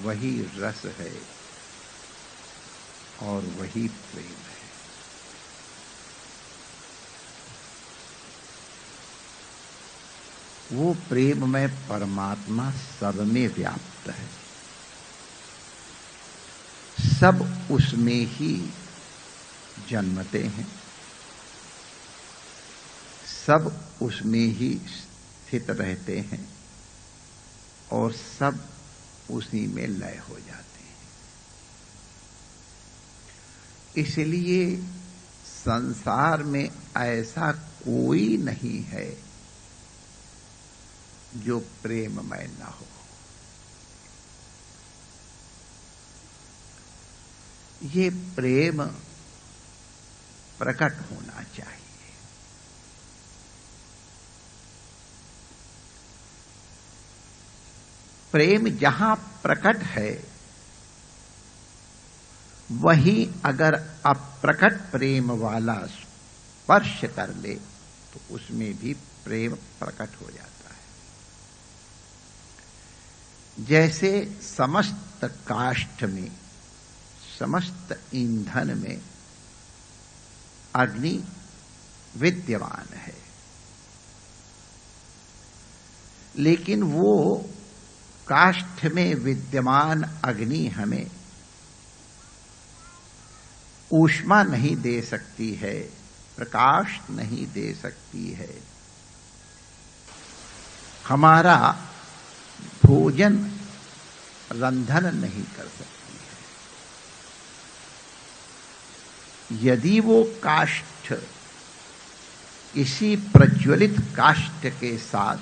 वही रस है और वही प्रेम है। वो प्रेम में परमात्मा सब में व्याप्त है, सब उसमें ही जन्मते हैं, सब उसमें ही स्थित रहते हैं और सब उसी में लय हो जाते हैं। इसलिए संसार में ऐसा कोई नहीं है जो प्रेममय न हो। ये प्रेम प्रकट होना चाहिए। प्रेम जहां प्रकट है वही अगर अप्रकट प्रेम वाला स्पर्श कर ले तो उसमें भी प्रेम प्रकट हो जाता है। जैसे समस्त काष्ठ में, समस्त ईंधन में अग्नि विद्यमान है, लेकिन वो काष्ठ में विद्यमान अग्नि हमें ऊष्मा नहीं दे सकती है, प्रकाश नहीं दे सकती है, हमारा भोजन रंधन नहीं कर सकती है। यदि वो काष्ठ इसी प्रज्वलित काष्ठ के साथ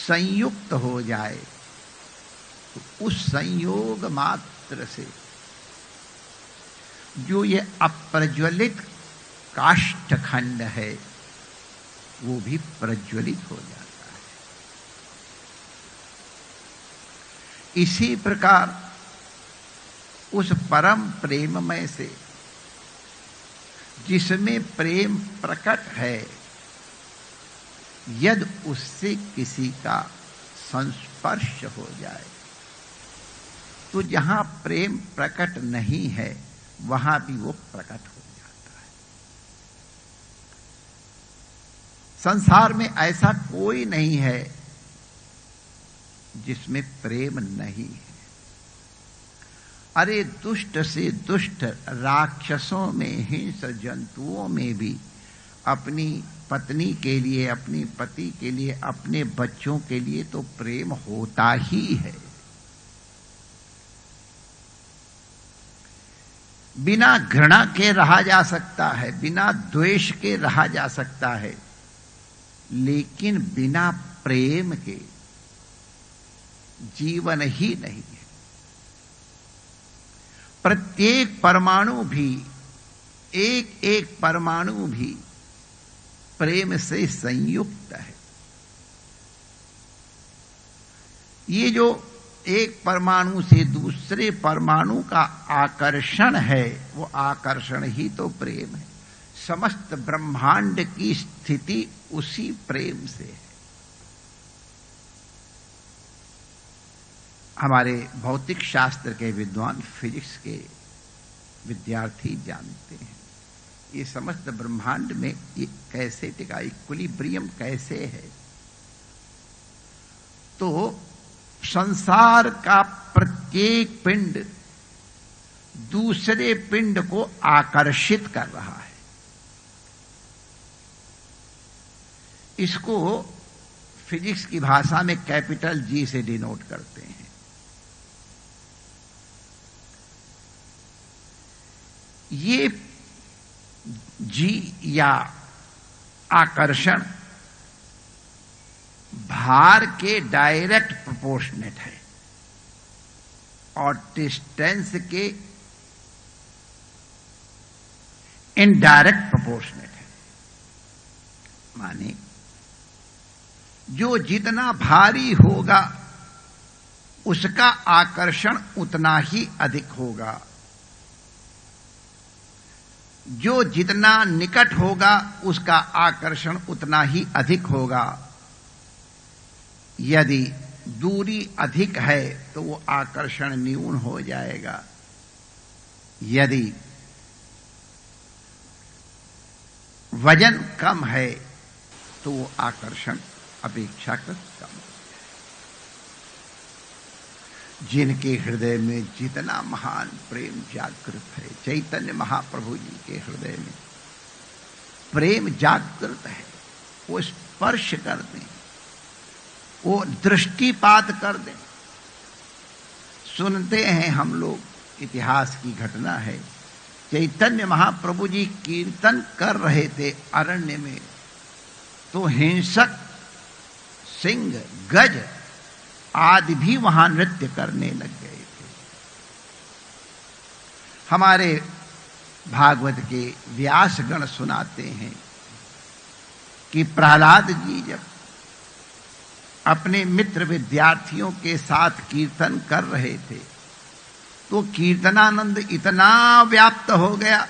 संयुक्त हो जाए तो उस संयोग मात्र से जो ये अप्रज्वलित काष्ठखंड है वो भी प्रज्वलित हो जाता है। इसी प्रकार उस परम प्रेममय से जिसमें प्रेम प्रकट है, यदि उससे किसी का संस्पर्श हो जाए तो जहां प्रेम प्रकट नहीं है वहां भी वो प्रकट हो जाता है। संसार में ऐसा कोई नहीं है जिसमें प्रेम नहीं है। अरे दुष्ट से दुष्ट राक्षसों में, हिंस्र जंतुओं में भी अपनी पत्नी के लिए, अपनी पति के लिए, अपने बच्चों के लिए तो प्रेम होता ही है। बिना घृणा के रहा जा सकता है, बिना द्वेष के रहा जा सकता है, लेकिन बिना प्रेम के जीवन ही नहीं है। प्रत्येक परमाणु भी, एक एक परमाणु भी प्रेम से संयुक्त है। ये जो एक परमाणु से दूसरे परमाणु का आकर्षण है वो आकर्षण ही तो प्रेम है। समस्त ब्रह्मांड की स्थिति उसी प्रेम से है। हमारे भौतिक शास्त्र के विद्वान, फिजिक्स के विद्यार्थी जानते हैं ये समस्त ब्रह्मांड में ये कैसे टिका, इक्विलिब्रियम कैसे है। तो संसार का प्रत्येक पिंड दूसरे पिंड को आकर्षित कर रहा है। इसको फिजिक्स की भाषा में कैपिटल जी से डिनोट करते हैं। ये जी या आकर्षण भार के डायरेक्ट प्रोपोर्शनेट है और डिस्टेंस के इनडायरेक्ट प्रोपोर्शनेट है। माने जो जितना भारी होगा उसका आकर्षण उतना ही अधिक होगा, जो जितना निकट होगा उसका आकर्षण उतना ही अधिक होगा। यदि दूरी अधिक है तो वो आकर्षण न्यून हो जाएगा। यदि वजन कम है तो वो आकर्षण अपेक्षाकृत कम हो जाए। जिनके हृदय में जितना महान प्रेम जागृत है, चैतन्य महाप्रभु जी के हृदय में प्रेम जागृत है, वो स्पर्श कर दें, वो दृष्टिपात कर दें। सुनते हैं हम लोग, इतिहास की घटना है, चैतन्य महाप्रभु जी कीर्तन कर रहे थे अरण्य में, तो हिंसक सिंह, गज आदि भी वहां नृत्य करने लग गए थे। हमारे भागवत के व्यासगण सुनाते हैं कि प्रहलाद जी जब अपने मित्र विद्यार्थियों के साथ कीर्तन कर रहे थे तो कीर्तनानंद इतना व्याप्त हो गया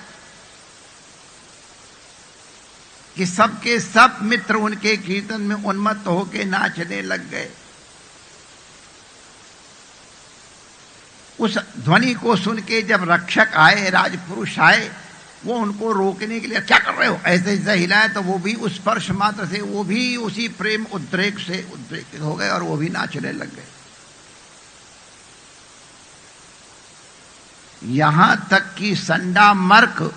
कि सबके सब मित्र उनके कीर्तन में उन्मत्त होकर नाचने लग गए। उस ध्वनि को सुन के जब रक्षक आए, राजपुरुष आए, वो उनको रोकने के लिए, क्या कर रहे हो, ऐसे ऐसे हिलाए, तो वो भी उस स्पर्श मात्र से वो भी उसी प्रेम उद्रेक से उद्रेकित हो गए और वो भी नाचने लग गए। यहां तक कि संडा मर्क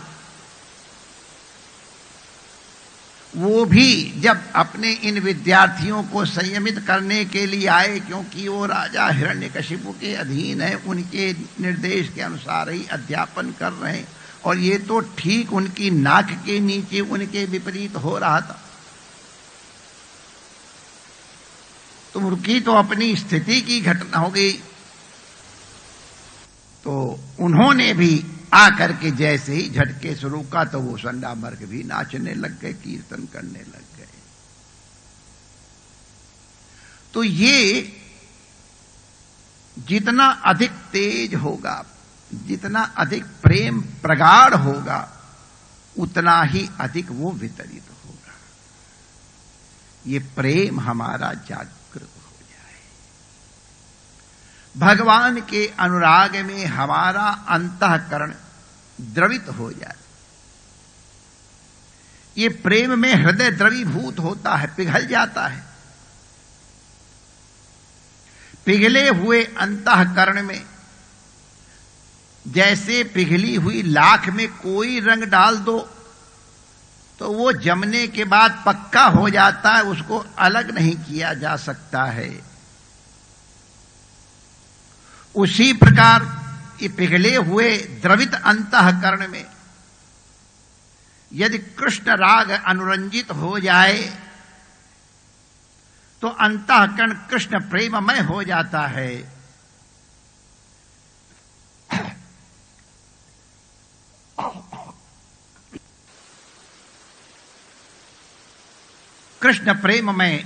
वो भी जब अपने इन विद्यार्थियों को संयमित करने के लिए आए, क्योंकि वो राजा हिरण्यकशिपु के अधीन है, उनके निर्देश के अनुसार ही अध्यापन कर रहे हैं, और ये तो ठीक उनकी नाक के नीचे उनके विपरीत हो रहा था। तो रुकी तो अपनी स्थिति की घटना हो गई, तो उन्होंने भी आकर के जैसे ही झटके से रोका तो वो संडा मर्क भी नाचने लग गए, कीर्तन करने लग गए। तो ये जितना अधिक तेज होगा, जितना अधिक प्रेम प्रगाढ़ होगा, उतना ही अधिक वो वितरित होगा। ये प्रेम हमारा जागृत हो जाए, भगवान के अनुराग में हमारा अंतःकरण द्रवित हो जाए। ये प्रेम में हृदय द्रवीभूत होता है, पिघल जाता है। पिघले हुए अंतःकरण में जैसे पिघली हुई लाख में कोई रंग डाल दो तो वो जमने के बाद पक्का हो जाता है, उसको अलग नहीं किया जा सकता है। उसी प्रकार ये पिघले हुए द्रवित अंतःकरण में यदि कृष्ण राग अनुरंजित हो जाए तो अंतःकरण कृष्ण प्रेममय हो जाता है। कृष्ण प्रेम में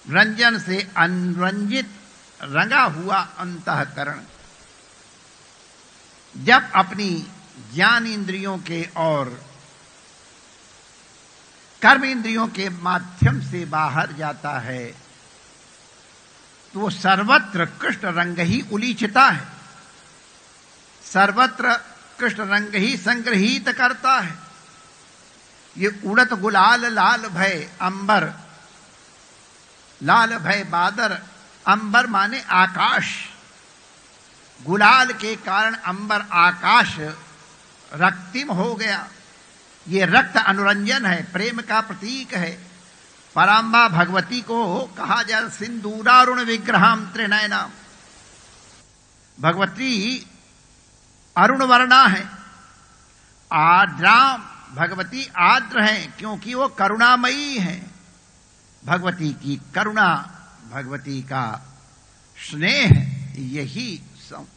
रंजन से अनुरंजित रंगा हुआ अंतःकरण जब अपनी ज्ञान इंद्रियों के और कर्म इंद्रियों के माध्यम से बाहर जाता है तो वो सर्वत्र कृष्ण रंग ही उलीचता है, सर्वत्र कृष्ण रंग ही संग्रहित करता है। ये उड़त गुलाल लाल भय अंबर, लाल भय बादर, अंबर माने आकाश, गुलाल के कारण अंबर आकाश रक्तिम हो गया। ये रक्त अनुरंजन है, प्रेम का प्रतीक है। पराम्बा भगवती को कहा जाए सिंदूरारुण विग्रहम त्रिनयना, भगवती अरुण वर्णा है। आद्राम, भगवती आद्र हैं क्योंकि वो करुणामयी हैं। भगवती की करुणा, भगवती का स्नेह,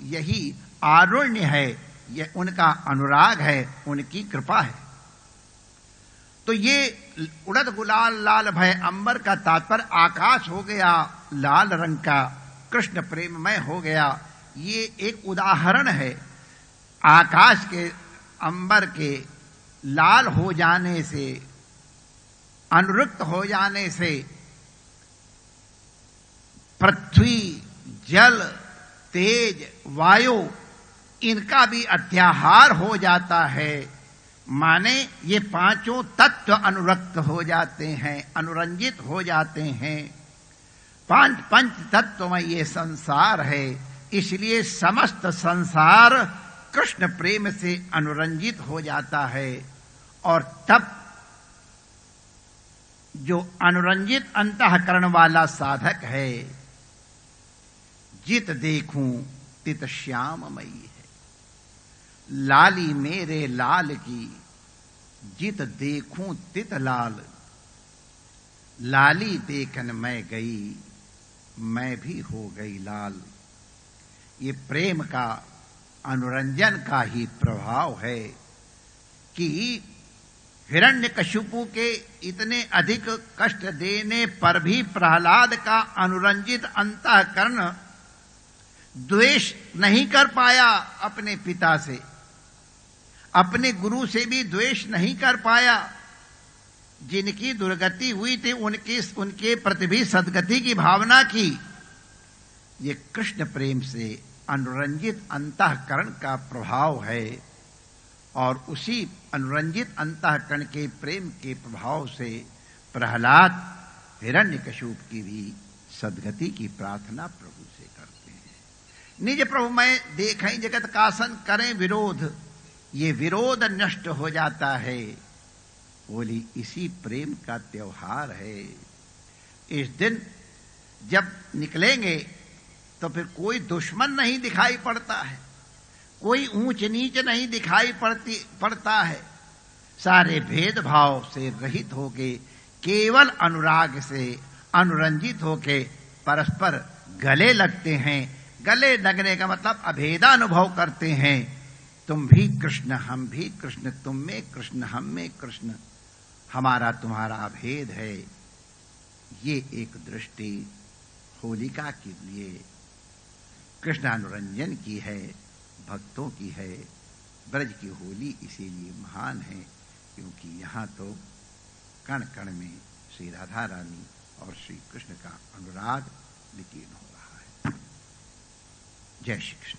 यही आरुण्य है, यह उनका अनुराग है, उनकी कृपा है। तो ये उड़द गुलाल लाल भय अंबर का तात्पर्य आकाश हो गया लाल रंग का, कृष्ण प्रेममय हो गया। ये एक उदाहरण है। आकाश के अंबर के लाल हो जाने से, अनुरक्त हो जाने से पृथ्वी, जल, तेज, वायु इनका भी अत्याहार हो जाता है। माने ये पांचों तत्व अनुरक्त हो जाते हैं, अनुरंजित हो जाते हैं। पंच तत्व में ये संसार है, इसलिए समस्त संसार कृष्ण प्रेम से अनुरंजित हो जाता है। और तब जो अनुरंजित अंतःकरण वाला साधक है, जित देखूं तित श्याममयी है। लाली मेरे लाल की, जित देखूं तित लाल। लाली देखन मैं गई, मैं भी हो गई लाल। ये प्रेम का, अनुरंजन का ही प्रभाव है कि हिरण्यकशिपु के इतने अधिक कष्ट देने पर भी प्रहलाद का अनुरंजित अंतःकरण द्वेष नहीं कर पाया अपने पिता से, अपने गुरु से भी द्वेष नहीं कर पाया। जिनकी दुर्गति हुई थी उनके प्रति भी सद्गति की भावना की। ये कृष्ण प्रेम से अनुरंजित अंतःकरण का प्रभाव है। और उसी अनुरंजित अंतःकरण के प्रेम के प्रभाव से प्रहलाद हिरण्यकशिपु की भी सद्गति की प्रार्थना प्रभु से करते हैं। निज प्रभु मैं देखें जगत कासन करें विरोध, ये विरोध नष्ट हो जाता है। बोली इसी प्रेम का त्योहार है। इस दिन जब निकलेंगे तो फिर कोई दुश्मन नहीं दिखाई पड़ता है, कोई ऊंच नीच नहीं दिखाई पड़ता है। सारे भेदभाव से रहित होके केवल अनुराग से अनुरंजित होके परस्पर गले लगते हैं। गले लगने का मतलब अभेदा अनुभव करते हैं। तुम भी कृष्ण, हम भी कृष्ण, तुम में कृष्ण, हम में कृष्ण, हमारा तुम्हारा अभेद है। ये एक दृष्टि होलिका के लिए कृष्ण अनुरंजन की है, भक्तों की है। ब्रज की होली इसीलिए महान है क्योंकि यहाँ तो कण कण में श्री राधा रानी और श्री कृष्ण का अनुराग विकीर्ण हो रहा है। जय श्री कृष्ण।